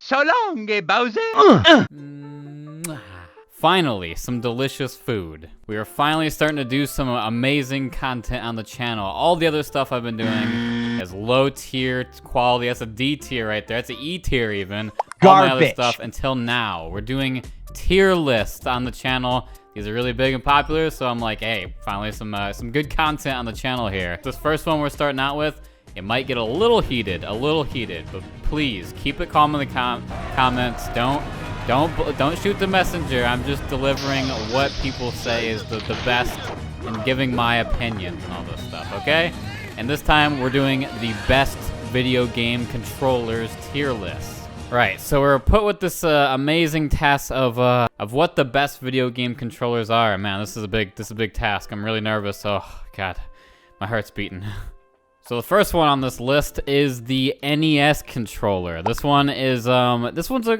So long, Bowser! Finally, some delicious food. We are finally starting to do some amazing content on the channel. All the other stuff I've been doing is low tier quality. That's a D tier right there. That's an E tier even. All my other stuff until now. We're doing tier lists on the channel. These are really big and popular, so I'm like, hey, finally some good content on the channel here. This first one we're starting out with, it might get a little heated, but please keep it calm in the comments. Don't shoot the messenger. I'm just delivering what people say is the best and giving my opinions and all this stuff, okay? And this time we're doing the best video game controllers tier list. Right, so we're put with this amazing task of what the best video game controllers are. Man, this is a big task. I'm really nervous. Oh God, my heart's beating. So the first one on this list is the NES controller. This one is this one's a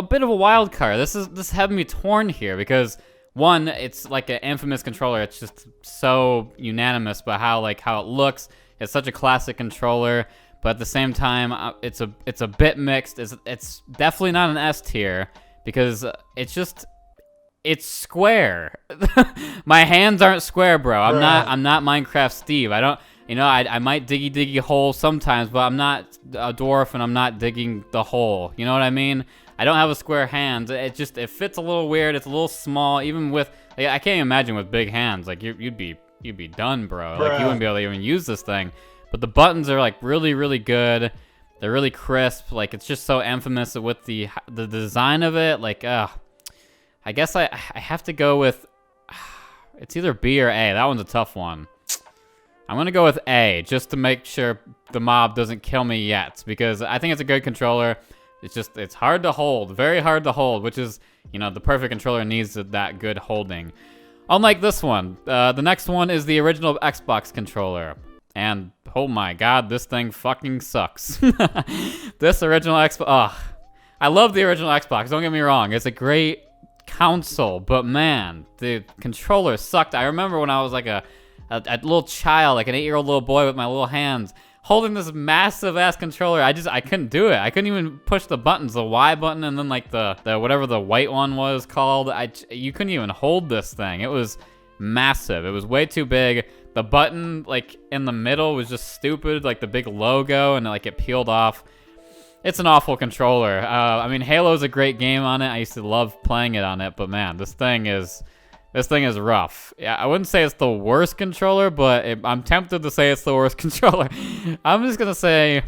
bit of a wild card. This having me torn here because one, it's like an infamous controller. It's just so unanimous about how it looks. It's such a classic controller, but at the same time, it's a bit mixed. It's definitely not an S tier because it's square. My hands aren't square, bro. I'm not Minecraft Steve. I might diggy hole sometimes, but I'm not a dwarf and I'm not digging the hole. You know what I mean? I don't have a square hand. It fits a little weird. It's a little small. Even with, I can't even imagine with big hands. Like you'd be done, bro. Like you wouldn't be able to even use this thing. But the buttons are like really good. They're really crisp. Like it's just so infamous with the design of it. Like, I guess I have to go with. It's either B or A. That one's a tough one. I'm gonna go with A, just to make sure the mob doesn't kill me yet, because I think it's a good controller. It's hard to hold, very hard to hold, which is, the perfect controller needs that good holding. Unlike this one, the next one is the original Xbox controller. And, oh my God, this thing fucking sucks. This original Xbox, I love the original Xbox, don't get me wrong. It's a great console, but man, the controller sucked. I remember when I was like a little child, like an 8-year-old little boy with my little hands, holding this massive ass controller. I couldn't do it. I couldn't even push the buttons, the Y button, and then like the whatever the white one was called. You couldn't even hold this thing. It was massive. It was way too big. The button like in the middle was just stupid, like the big logo, and like it peeled off. It's an awful controller. I mean, Halo's a great game on it. I used to love playing it on it, but man, this thing is rough. Yeah, I wouldn't say it's the worst controller, but I'm tempted to say it's the worst controller. I'm just gonna say,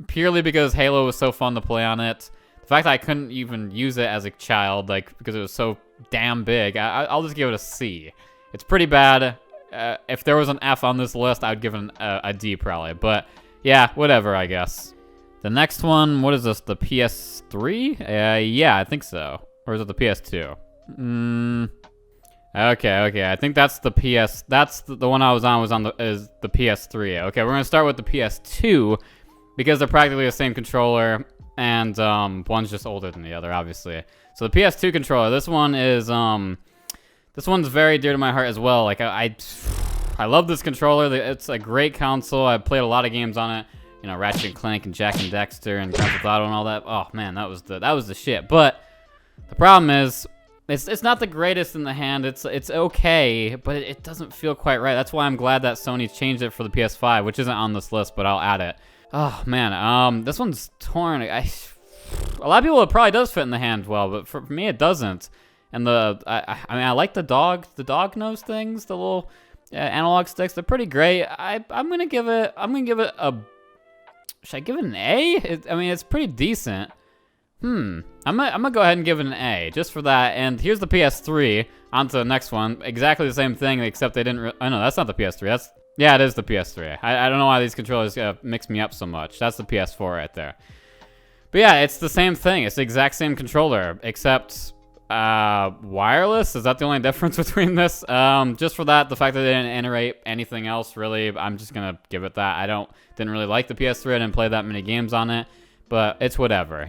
purely because Halo was so fun to play on it, the fact that I couldn't even use it as a child, like because it was so damn big, I'll just give it a C. It's pretty bad. If there was an F on this list, I'd give it a D probably. But yeah, whatever, I guess. The next one, what is this? The PS3? Yeah, I think so. Or is it the PS2? Okay. I think that's the PS. That's the one I was on. Is the PS3. Okay, we're gonna start with the PS2 because they're practically the same controller, and one's just older than the other, obviously. So the PS2 controller. This one's very dear to my heart as well. Like I love this controller. It's a great console. I played a lot of games on it. Ratchet and Clank and Jack and Dexter and Grand Theft Auto and all that. Oh man, that was the shit. But the problem is, it's not the greatest in the hand. It's okay, but it doesn't feel quite right. That's why I'm glad that Sony changed it for the PS5, which isn't on this list, but I'll add it. Oh man, this one's torn. A lot of people, it probably does fit in the hand well, but for me it doesn't. And I mean, I like the dog nose things, the little analog sticks. They're pretty great. I'm gonna give it a. Should I give it an A? I mean, it's pretty decent. I'm gonna go ahead and give it an A, just for that. And here's the PS3. On to the next one. Exactly the same thing, except they didn't. Oh no, that's not the PS3. Yeah, it is the PS3. I don't know why these controllers mix me up so much. That's the PS4 right there. But yeah, it's the same thing. It's the exact same controller, except wireless. Is that the only difference between this? Just for that, the fact that they didn't integrate anything else, really, I'm just gonna give it that. Didn't really like the PS3. I didn't play that many games on it. But it's whatever,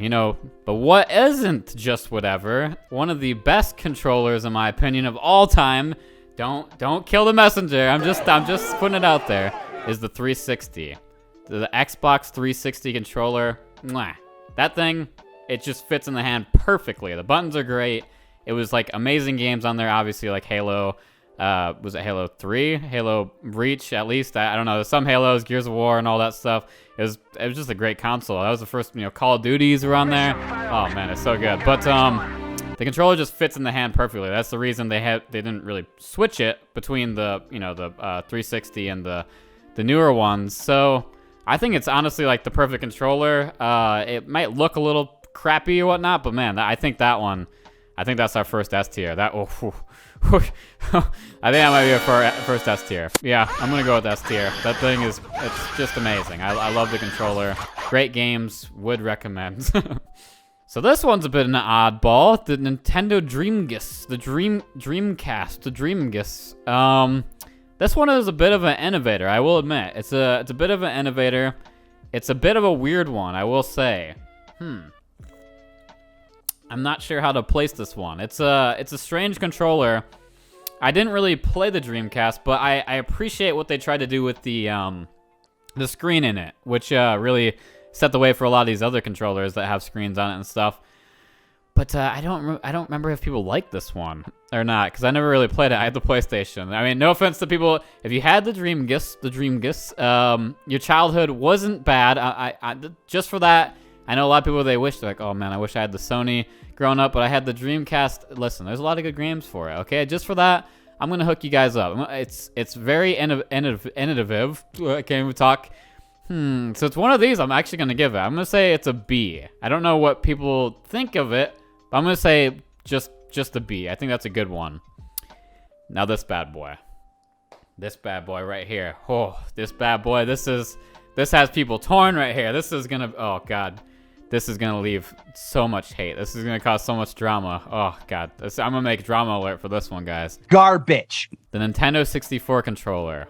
But what isn't just whatever? One of the best controllers, in my opinion, of all time. Don't kill the messenger. I'm just putting it out there. Is the 360, the Xbox 360 controller? Mwah. That thing, it just fits in the hand perfectly. The buttons are great. It was like amazing games on there, obviously, like Halo. Was it Halo 3? Halo Reach, at least. I don't know. There's some Halos, Gears of War, and all that stuff. It was just a great console. That was the first, Call of Duties were on there. Oh man, it's so good. But the controller just fits in the hand perfectly. That's the reason they didn't really switch it between the 360 and the newer ones. So I think it's honestly like the perfect controller. It might look a little crappy or whatnot, but man, I think that's our first S tier. I think that might be our first S tier. Yeah, I'm gonna go with S tier. That thing it's just amazing. I love the controller. Great games, would recommend. So this one's a bit of an oddball. The Nintendo Dreamcast, the Dreamcast. This one is a bit of an innovator, I will admit. It's a bit of an innovator. It's a bit of a weird one, I will say. I'm not sure how to place this one. It's a strange controller. I didn't really play the Dreamcast, but I appreciate what they tried to do with the screen in it, which really set the way for a lot of these other controllers that have screens on it and stuff. But I don't remember if people like this one or not, because I never really played it. I had the PlayStation. I mean, no offense to people, if you had the Dreamcast, your childhood wasn't bad. I just for that. I know a lot of people, they wish, they're like, oh man, I wish I had the Sony growing up, but I had the Dreamcast. Listen, there's a lot of good games for it, okay? Just for that, I'm going to hook you guys up. It's very innovative. I can't even talk. So it's one of these I'm actually going to give it. I'm going to say it's a B. I don't know what people think of it, but I'm going to say just a B. I think that's a good one. Now this bad boy. This bad boy right here. Oh, this bad boy. This has people torn right here. This is going to, oh God. This is going to leave so much hate. This is going to cause so much drama. Oh, God. I'm going to make drama alert for this one, guys. Garbage. The Nintendo 64 controller.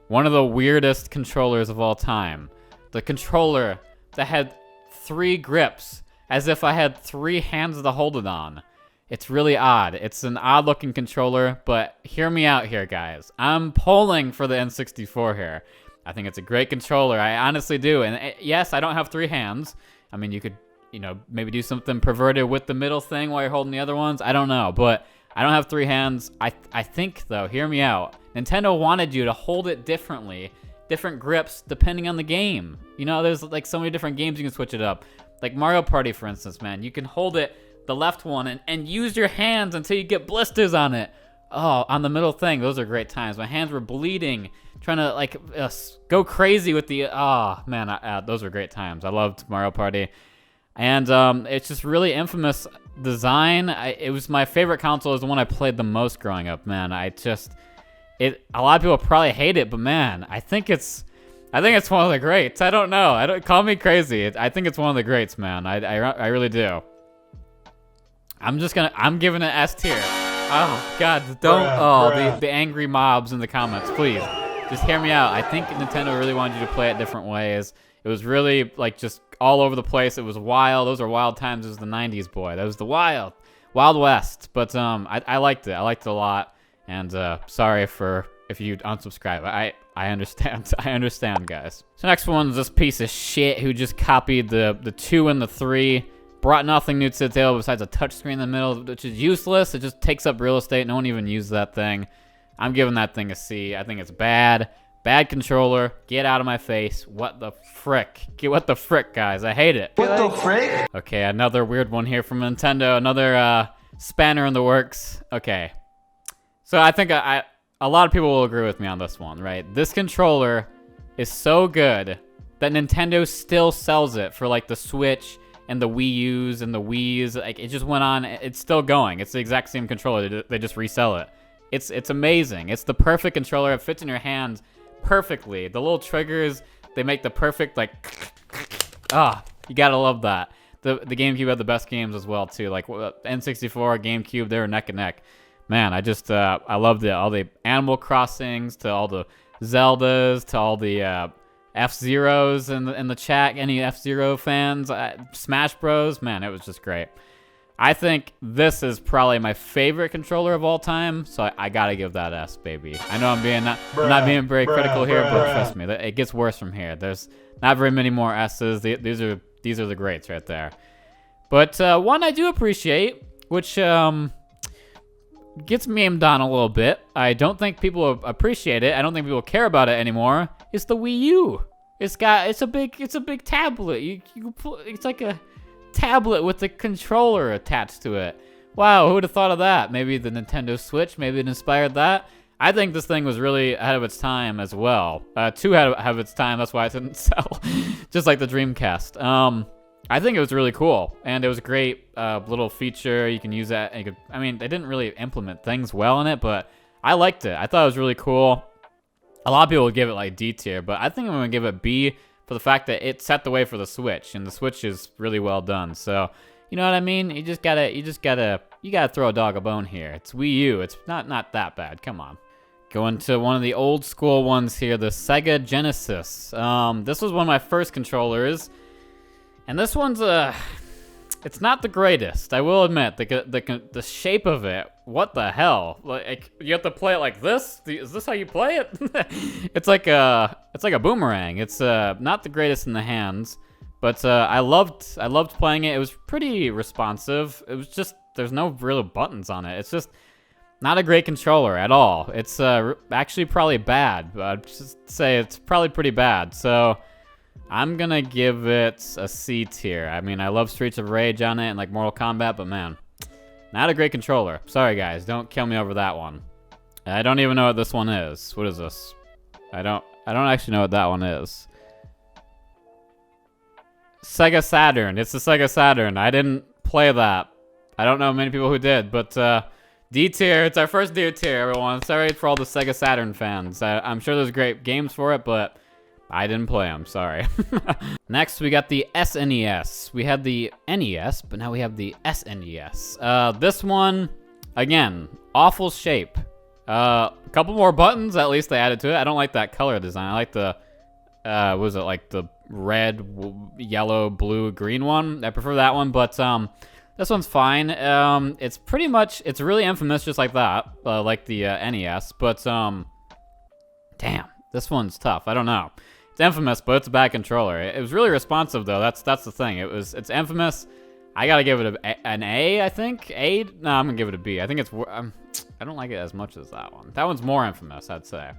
One of the weirdest controllers of all time. The controller that had 3 grips, as if I had 3 hands to hold it on. It's really odd. It's an odd-looking controller, but hear me out here, guys. I'm polling for the N64 here. I think it's a great controller. I honestly do. And yes, I don't have 3 hands. I mean, you could, maybe do something perverted with the middle thing while you're holding the other ones. I don't know, but I don't have 3 hands. I think, though, hear me out. Nintendo wanted you to hold it differently, different grips, depending on the game. There's like so many different games you can switch it up. Like Mario Party, for instance, man. You can hold it, the left one, and use your hands until you get blisters on it. Oh, on the middle thing, those are great times. My hands were bleeding, trying to go crazy with the, those were great times. I loved Mario Party. And it's just really infamous design. It was my favorite console. It was the one I played the most growing up, man. A lot of people probably hate it, but man, I think it's one of the greats. I don't know. Call me crazy. I think it's one of the greats, man. I really do. I'm giving it S tier. Oh, God, don't, the angry mobs in the comments, please. Just hear me out. I think Nintendo really wanted you to play it different ways. It was really, just all over the place. It was wild. Those are wild times. It was the 90s, boy. That was the Wild West. But I liked it. I liked it a lot. And sorry if you unsubscribe. I understand. I understand, guys. So next one's this piece of shit who just copied the 2 and the 3. Brought nothing new to the table besides a touchscreen in the middle, which is useless. It just takes up real estate. No one even used that thing. I'm giving that thing a C. I think it's bad. Bad controller. Get out of my face. What the frick? What the frick, guys? I hate it. What the frick? Okay, another weird one here from Nintendo. Another spanner in the works. Okay. So I think a lot of people will agree with me on this one, right? This controller is so good that Nintendo still sells it for the Switch and the Wii U's and the Wii's. It just went on. It's still going. It's the exact same controller. They just resell it. It's amazing. It's the perfect controller. It fits in your hand perfectly. The little triggers, they make the perfect you gotta love that. The GameCube had the best games as well too. Like N64, GameCube, they were neck and neck. Man, I loved it. All the Animal Crossings to all the Zeldas to all the F-Zeros in the chat. Any F-Zero fans? Smash Bros. Man, it was just great. I think this is probably my favorite controller of all time, so I gotta give that S, baby. I know I'm not being very critical here, but trust me, it gets worse from here. There's not very many more S's. These are the greats right there. But one I do appreciate, which gets memed on a little bit. I don't think people appreciate it. I don't think people care about it anymore. It's the Wii U. It's a big tablet. It's like a tablet with a controller attached to it. Wow, who would have thought of that? Maybe the Nintendo Switch, maybe it inspired that. I think this thing was really ahead of its time as well. Too ahead of its time, that's why it didn't sell. Just like the Dreamcast. I think it was really cool, and it was a great little feature. You can use that. I mean, they didn't really implement things well in it, but I liked it. I thought it was really cool. A lot of people would give it like D tier, but I think I'm gonna give it B for the fact that it set the way for the Switch, and the Switch is really well done. So, you know what I mean? You gotta throw a dog a bone here. It's Wii U. It's not that bad. Come on. Going to one of the old school ones here, the Sega Genesis. This was one of my first controllers, and this one's it's not the greatest. I will admit the shape of it. What the hell? Like you have to play it like this? Is this how you play it? It's like a boomerang. It's not the greatest in the hands, but I loved playing it. It was pretty responsive. It was just there's no real buttons on it. It's just not a great controller at all. It's actually probably bad. But I'd just say it's probably pretty bad. So I'm gonna give it a C tier. I mean, I love Streets of Rage on it and like Mortal Kombat, but man, not a great controller. Sorry guys, don't kill me over that one. I don't even know what this one is. What is this? I don't actually know what that one is. Sega Saturn. It's the Sega Saturn. I didn't play that. I don't know many people who did, but D tier. It's our first D tier, everyone. Sorry for all the Sega Saturn fans. I'm sure there's great games for it, but I didn't play them, sorry. Next, we got the SNES. We had the NES, but now we have the SNES. This one, again, awful shape. A couple more buttons, at least they added to it. I don't like that color design. I like the, what was it, like the red, yellow, blue, green one. I prefer that one, but this one's fine. It's pretty much, it's really infamous just like that, like the NES, but damn, this one's tough. I don't know. It's infamous, but it's a bad controller. It was really responsive though. That's the thing. It's infamous. I gotta give it an A, I think. A? No, I'm gonna give it a B. I think it's. I don't like it as much as that one. That one's more infamous, I'd say.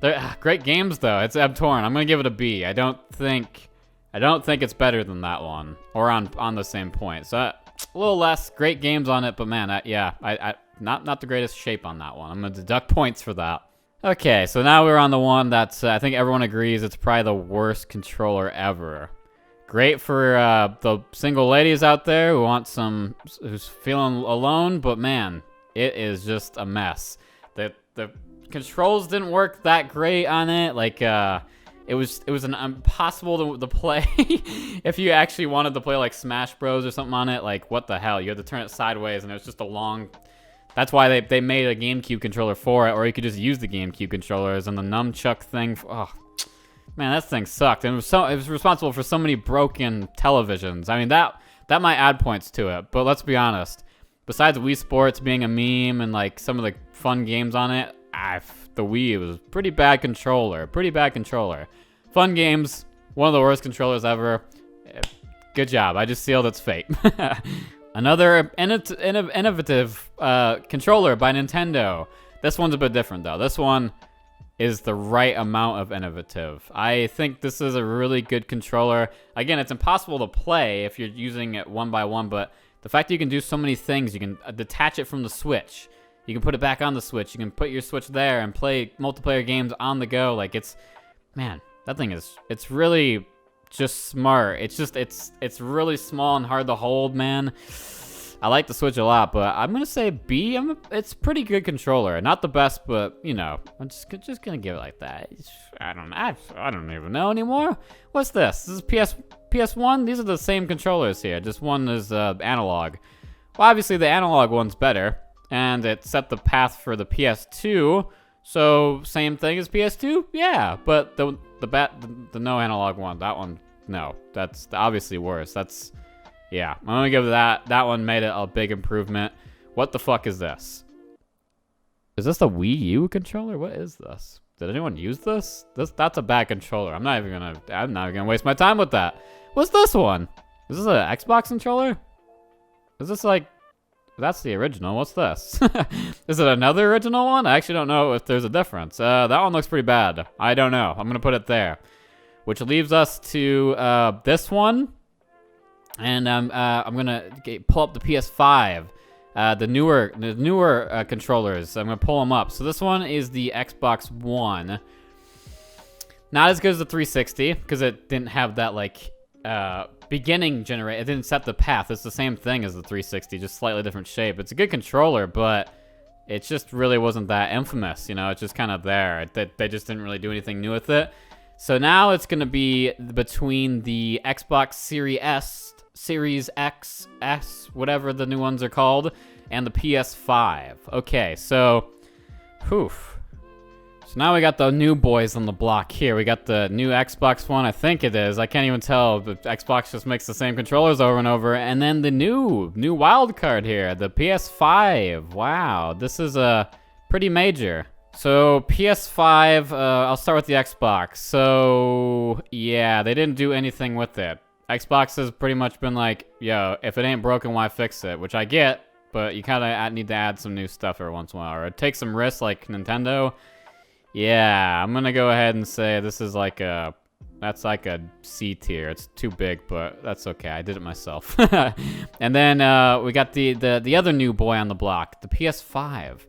They're great games though. I'm torn. I'm gonna give it a B. I don't think it's better than that one, or on the same point. So a little less great games on it, but man, yeah, not the greatest shape on that one. I'm gonna deduct points for that. Okay, so now we're on the one that's, I think everyone agrees it's probably the worst controller ever. Great for the single ladies out there who's feeling alone, but man, it is just a mess. The controls didn't work that great on it. Like, it was an impossible to play. If you actually wanted to play like Smash Bros or something on it, like what the hell? You had to turn it sideways, and it was just a long. That's why they made a GameCube controller for it, or you could just use the GameCube controllers and the nunchuck thing. Oh, man, that thing sucked. And it was responsible for so many broken televisions. I mean, that might add points to it, but let's be honest. Besides Wii Sports being a meme and like some of the fun games on it, the Wii was a pretty bad controller. Fun games, one of the worst controllers ever. Good job. I just sealed its fate. Another innovative controller by Nintendo. This one's a bit different though. This one is the right amount of innovative. I think this is a really good controller. Again, it's impossible to play if you're using it one by one, but the fact that you can do so many things, you can detach it from the Switch. You can put it back on the Switch. You can put your Switch there and play multiplayer games on the go. Like man, that thing it's really just smart. It's really small and hard to hold, man. I like the Switch a lot, but I'm gonna say B. It's a pretty good controller. Not the best, but you know, I'm just gonna give it like that. I don't even know anymore. What's this? This is PS1. These are the same controllers here. Just one is analog. Well, obviously the analog one's better, and it set the path for the PS2. So same thing as PS2, yeah. But the no analog one, that one, no, that's obviously worse. Yeah, I'm gonna give that one made it a big improvement. What the fuck is this? Is this the Wii U controller? What is this? Did anyone use this? That's a bad controller. I'm not even gonna waste my time with that. What's this one? Is this an Xbox controller? Is this like... That's the original. What's this? Is it another original one? I actually don't know if there's a difference. That one looks pretty bad. I don't know. I'm gonna put it there. Which leaves us to this one. And I'm gonna pull up the PS5. The newer controllers. I'm gonna pull them up. So this one is the Xbox One. Not as good as the 360 because it didn't have that like beginning generate. It didn't set the path. It's the same thing as the 360, just slightly different shape. It's a good controller, but it just really wasn't that infamous. You know, it's just kind of there. They just didn't really do anything new with it. So now it's gonna be between the Xbox Series S, Series X, S, whatever the new ones are called, and the PS5. Okay, so, So now we got the new boys on the block here. We got the new Xbox One, I think it is. I can't even tell. The Xbox just makes the same controllers over and over. And then the new wild card here, the PS5. Wow, this is pretty major. So PS5, I'll start with the Xbox. So yeah, they didn't do anything with it. Xbox has pretty much been like, yo, if it ain't broken, why fix it? Which I get, but you kind of need to add some new stuff every once in a while, or take some risks like Nintendo. Yeah, I'm gonna go ahead and say this is like that's like a C tier. It's too big, but that's okay. I did it myself. And then we got the other new boy on the block, the PS5.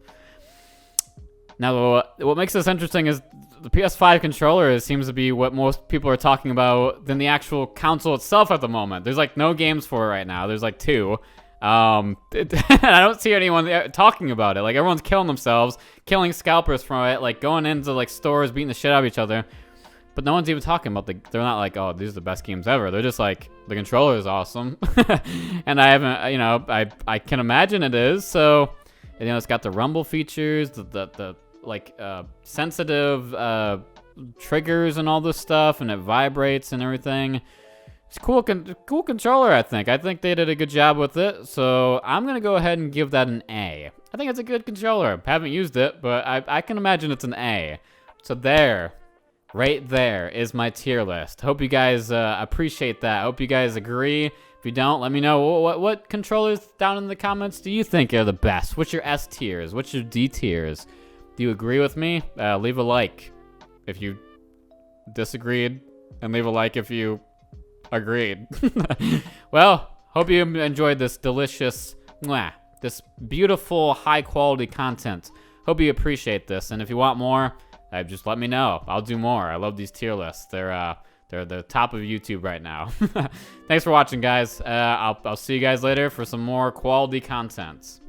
Now, what makes this interesting is the PS5 controller seems to be what most people are talking about than the actual console itself at the moment. There's like no games for it right now. There's like 2. I don't see anyone talking about it. Like everyone's killing themselves, killing scalpers from it, like going into like stores, beating the shit out of each other. But no one's even talking about they're not like, oh, these are the best games ever. They're just like, the controller is awesome. And I haven't, you know, I can imagine it is. So, you know, it's got the rumble features, the like sensitive triggers and all this stuff, and it vibrates and everything. It's cool controller, I think. I think they did a good job with it, so I'm gonna go ahead and give that an A. I think it's a good controller. Haven't used it, but I can imagine it's an A. So there, right there is my tier list. Hope you guys appreciate that. Hope you guys agree. If you don't, let me know what controllers down in the comments do you think are the best? What's your S tiers? What's your D tiers? Do you agree with me? Leave a like if you disagreed, and leave a like if you agreed. Well, hope you enjoyed this delicious, this beautiful, high-quality content. Hope you appreciate this, and if you want more, just let me know. I'll do more. I love these tier lists. They're the top of YouTube right now. Thanks for watching, guys. I'll see you guys later for some more quality content.